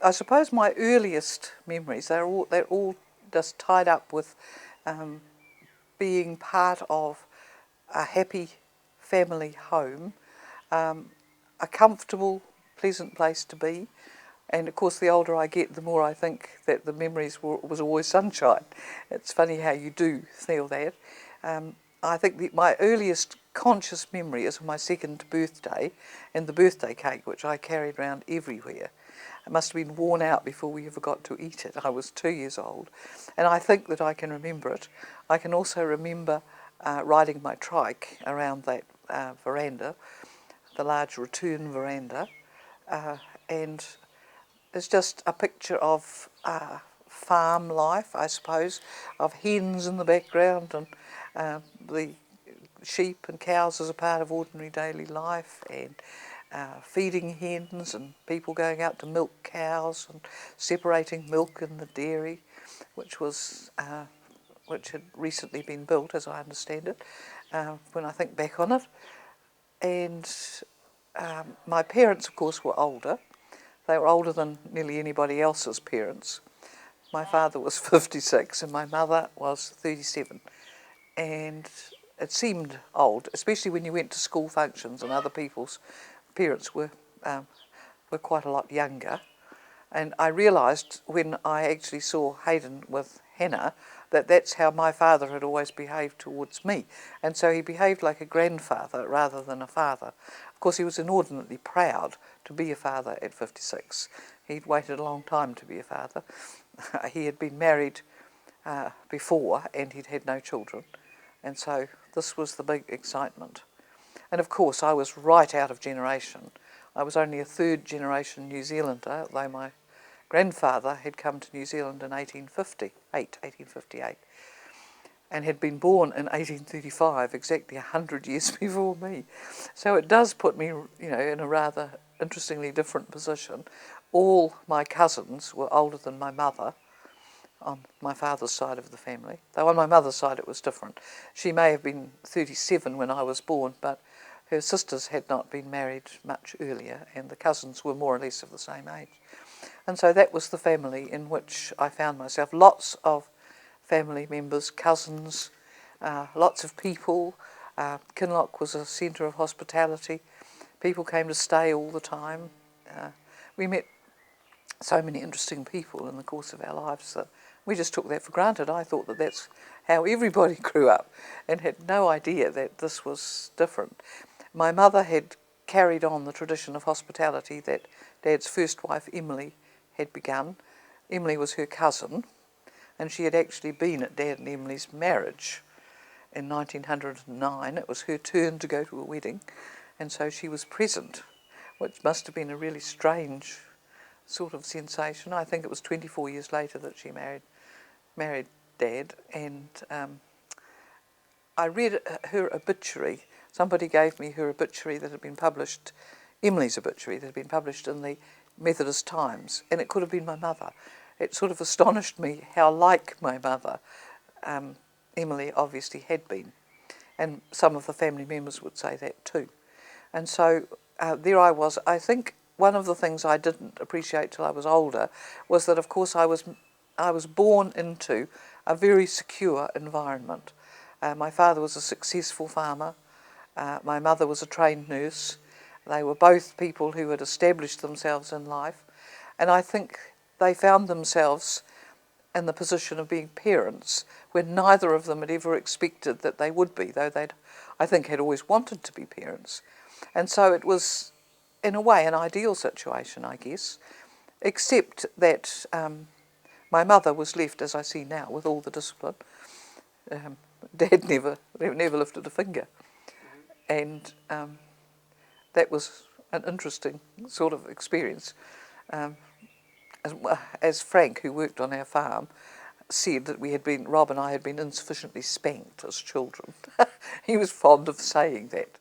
I suppose my earliest memories, they're all just tied up with being part of a happy family home, a comfortable, pleasant place to be. And of course, the older I get, the more I think that the memories was always sunshine. It's funny how you do feel that. I think my earliest conscious memory is of my second birthday and the birthday cake, which I carried around everywhere. It must have been worn out before we ever got to eat it. I was 2 years old, and I think that I can remember it. I can also remember riding my trike around that veranda, the large return veranda, and it's just a picture of farm life, I suppose, of hens in the background and the sheep and cows as a part of ordinary daily life, and feeding hens and people going out to milk cows and separating milk in the dairy, which had recently been built, as I understand it, when I think back on it. And my parents, of course, were older. They were older than nearly anybody else's parents. My father was 56 and my mother was 37. And it seemed old, especially when you went to school functions and other people's parents were quite a lot younger. And I realised when I actually saw Hayden with Hannah that that's how my father had always behaved towards me. And so he behaved like a grandfather rather than a father. Of course, he was inordinately proud to be a father at 56. He'd waited a long time to be a father. He had been married before and he'd had no children. And so this was the big excitement. And of course, I was right out of generation. I was only a third generation New Zealander, though my grandfather had come to New Zealand in 1858, and had been born in 1835, exactly 100 years before me. So it does put me, in a rather interestingly different position. All my cousins were older than my mother on my father's side of the family, though on my mother's side it was different. She may have been 37 when I was born, but her sisters had not been married much earlier, and the cousins were more or less of the same age. And so that was the family in which I found myself. Lots of family members, cousins, lots of people. Kinloch was a centre of hospitality. People came to stay all the time. We met so many interesting people in the course of our lives that we just took that for granted. I thought that that's how everybody grew up and had no idea that this was different. My mother had carried on the tradition of hospitality that Dad's first wife, Emily, had begun. Emily was her cousin, and she had actually been at Dad and Emily's marriage in 1909. It was her turn to go to a wedding, and so she was present, which must have been a really strange sort of sensation. I think it was 24 years later that she married Dad, and I read her obituary. Somebody gave me her obituary that had been published, Emily's obituary that had been published in the Methodist Times, and it could have been my mother. It sort of astonished me how like my mother Emily obviously had been, and some of the family members would say that too. And so there I was. I think one of the things I didn't appreciate till I was older was that, of course, I was born into a very secure environment. My father was a successful farmer. My mother was a trained nurse. They were both people who had established themselves in life, and I think they found themselves in the position of being parents when neither of them had ever expected that they would be, though they'd, I think, had always wanted to be parents. And so it was, in a way, an ideal situation, I guess, except that my mother was left, as I see now, with all the discipline. Dad never lifted a finger. And that was an interesting sort of experience. As Frank, who worked on our farm, said that Rob and I had been insufficiently spanked as children. He was fond of saying that.